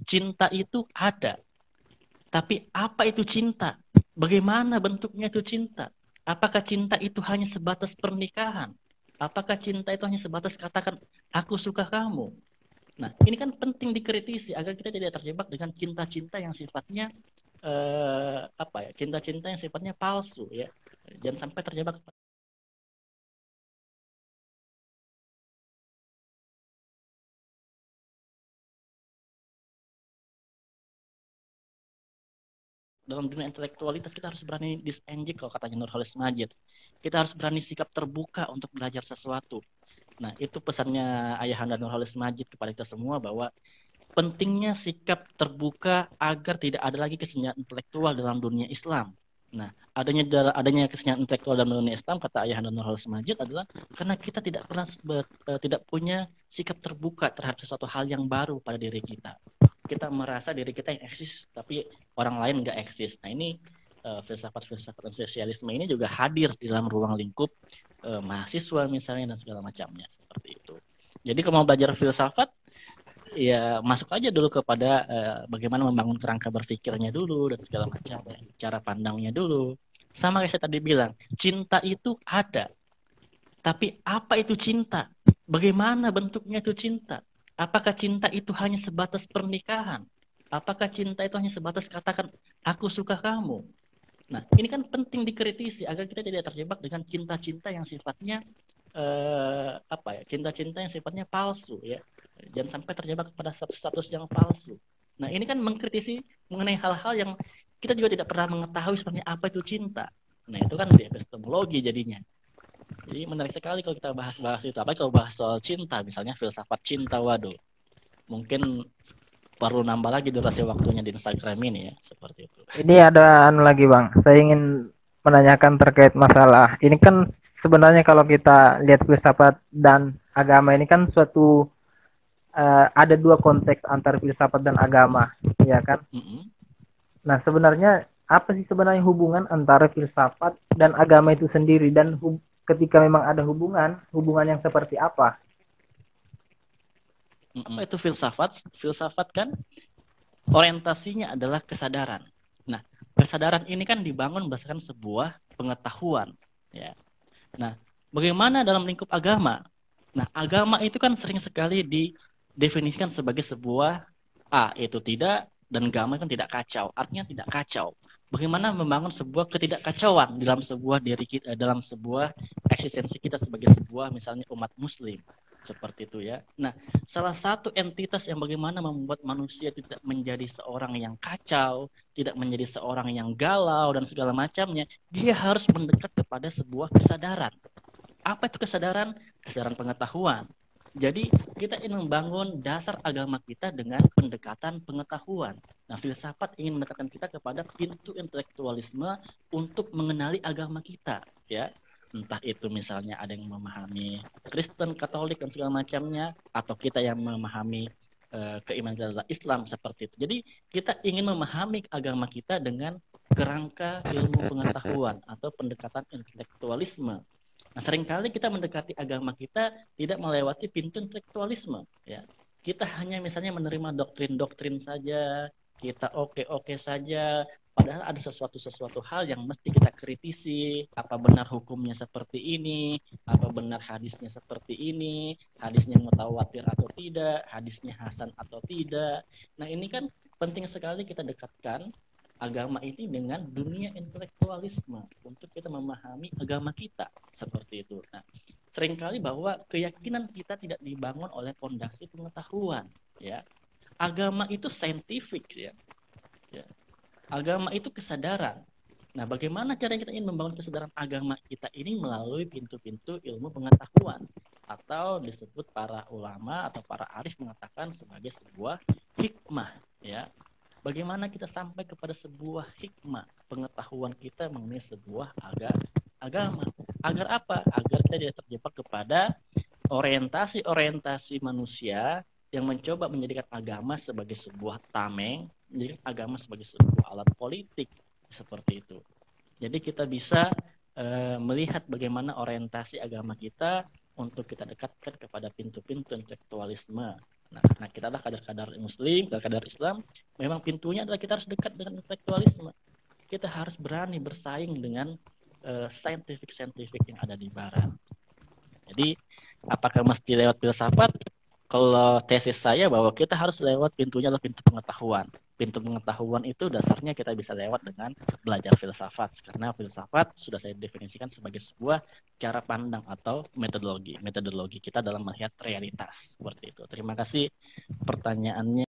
cinta itu ada. Tapi apa itu cinta? Bagaimana bentuknya itu cinta? Apakah cinta itu hanya sebatas pernikahan? Apakah cinta itu hanya sebatas katakan aku suka kamu? Nah, ini kan penting dikritisi agar kita tidak terjebak dengan cinta-cinta yang sifatnya apa ya? Cinta-cinta yang sifatnya palsu ya. Jangan sampai terjebak dalam dunia intelektualitas. Kita harus berani disenjik kalau katanya Nurholis Majid. Kita harus berani sikap terbuka untuk belajar sesuatu. Nah, itu pesannya Ayahanda Nurholis Majid kepada kita semua bahwa pentingnya sikap terbuka agar tidak ada lagi kesenjangan intelektual dalam dunia Islam. Nah, adanya kesenjangan intelektual dalam dunia Islam kata Ayahanda Nurholis Majid adalah karena kita tidak pernah tidak punya sikap terbuka terhadap sesuatu hal yang baru pada diri kita. Kita merasa diri kita yang eksis, tapi orang lain nggak eksis. Nah, ini filsafat-filsafat sosialisme ini juga hadir di dalam ruang lingkup mahasiswa misalnya dan segala macamnya seperti itu. Jadi kalau mau belajar filsafat, ya masuk aja dulu kepada bagaimana membangun kerangka berpikirnya dulu dan segala macam, cara pandangnya dulu. Sama kayak saya tadi bilang, cinta itu ada, tapi apa itu cinta? Bagaimana bentuknya itu cinta? Apakah cinta itu hanya sebatas pernikahan? Apakah cinta itu hanya sebatas katakan aku suka kamu? Nah, ini kan penting dikritisi agar kita tidak terjebak dengan cinta-cinta yang sifatnya apa ya? Cinta-cinta yang sifatnya palsu ya. Jangan sampai terjebak pada status-status yang palsu. Nah, ini kan mengkritisi mengenai hal-hal yang kita juga tidak pernah mengetahui sebenarnya apa itu cinta. Nah, itu kan di epistemologi jadinya. Jadi menarik sekali kalau kita bahas-bahas itu. Apalagi kalau bahas soal cinta, misalnya filsafat cinta, waduh. Mungkin perlu nambah lagi durasi waktunya di Instagram ini ya, seperti itu. Ini ada anu lagi Bang, saya ingin menanyakan terkait masalah. Ini kan sebenarnya kalau kita lihat filsafat dan agama ini kan suatu ada dua konteks antara filsafat dan agama, ya kan? Mm-mm. Nah sebenarnya apa sih sebenarnya hubungan antara filsafat dan agama itu sendiri dan ketika memang ada hubungan, hubungan yang seperti apa? Apa itu filsafat? Filsafat kan orientasinya adalah kesadaran. Nah, kesadaran ini kan dibangun berdasarkan sebuah pengetahuan. Ya. Nah, bagaimana dalam lingkup agama? Nah, agama itu kan sering sekali didefinisikan sebagai sebuah A itu tidak dan gamma kan tidak kacau. Artinya tidak kacau. Bagaimana membangun sebuah ketidakkacauan dalam sebuah diri kita, dalam sebuah eksistensi kita sebagai sebuah misalnya umat muslim seperti itu ya. Nah, salah satu entitas yang bagaimana membuat manusia tidak menjadi seorang yang kacau, tidak menjadi seorang yang galau dan segala macamnya, dia harus mendekat kepada sebuah kesadaran. Apa itu kesadaran? Kesadaran pengetahuan. Jadi kita ingin membangun dasar agama kita dengan pendekatan pengetahuan. Nah, filsafat ingin mendekatkan kita kepada pintu intelektualisme untuk mengenali agama kita, ya. Entah itu misalnya ada yang memahami Kristen, Katolik dan segala macamnya, atau kita yang memahami keimanan adalah Islam seperti itu. Jadi kita ingin memahami agama kita dengan kerangka ilmu pengetahuan atau pendekatan intelektualisme. Nah, seringkali kita mendekati agama kita tidak melewati pintu intelektualisme, ya. Kita hanya misalnya menerima doktrin-doktrin saja, kita oke-oke saja, padahal ada sesuatu hal yang mesti kita kritisi, apa benar hukumnya seperti ini, apa benar hadisnya seperti ini, hadisnya mutawatir atau tidak, hadisnya hasan atau tidak. Nah, ini kan penting sekali kita dekatkan agama ini dengan dunia intelektualisme untuk kita memahami agama kita seperti itu. Nah, seringkali bahwa keyakinan kita tidak dibangun oleh fondasi pengetahuan, ya. Agama itu saintifik ya. Ya. Agama itu kesadaran. Nah, bagaimana cara kita ingin membangun kesadaran agama kita ini melalui pintu-pintu ilmu pengetahuan atau disebut para ulama atau para arif mengatakan sebagai sebuah hikmah, ya. Bagaimana kita sampai kepada sebuah hikmah pengetahuan kita mengenai sebuah agama. Agar apa? Agar kita tidak terjebak kepada orientasi-orientasi manusia yang mencoba menjadikan agama sebagai sebuah tameng, menjadikan agama sebagai sebuah alat politik seperti itu. Jadi kita bisa melihat bagaimana orientasi agama kita untuk kita dekatkan kepada pintu-pintu intelektualisme. Nah, karena kita adalah kadar-kadar Muslim, kadar-kadar Islam, memang pintunya adalah kita harus dekat dengan intelektualisme. Kita harus berani bersaing dengan scientific yang ada di Barat. Jadi, apakah mesti lewat filsafat? Kalau tesis saya bahwa kita harus lewat pintunya adalah pintu pengetahuan. Pintu pengetahuan itu dasarnya kita bisa lewat dengan belajar filsafat. Karena filsafat sudah saya definisikan sebagai sebuah cara pandang atau metodologi. Metodologi kita dalam melihat realitas. Seperti itu. Terima kasih pertanyaannya.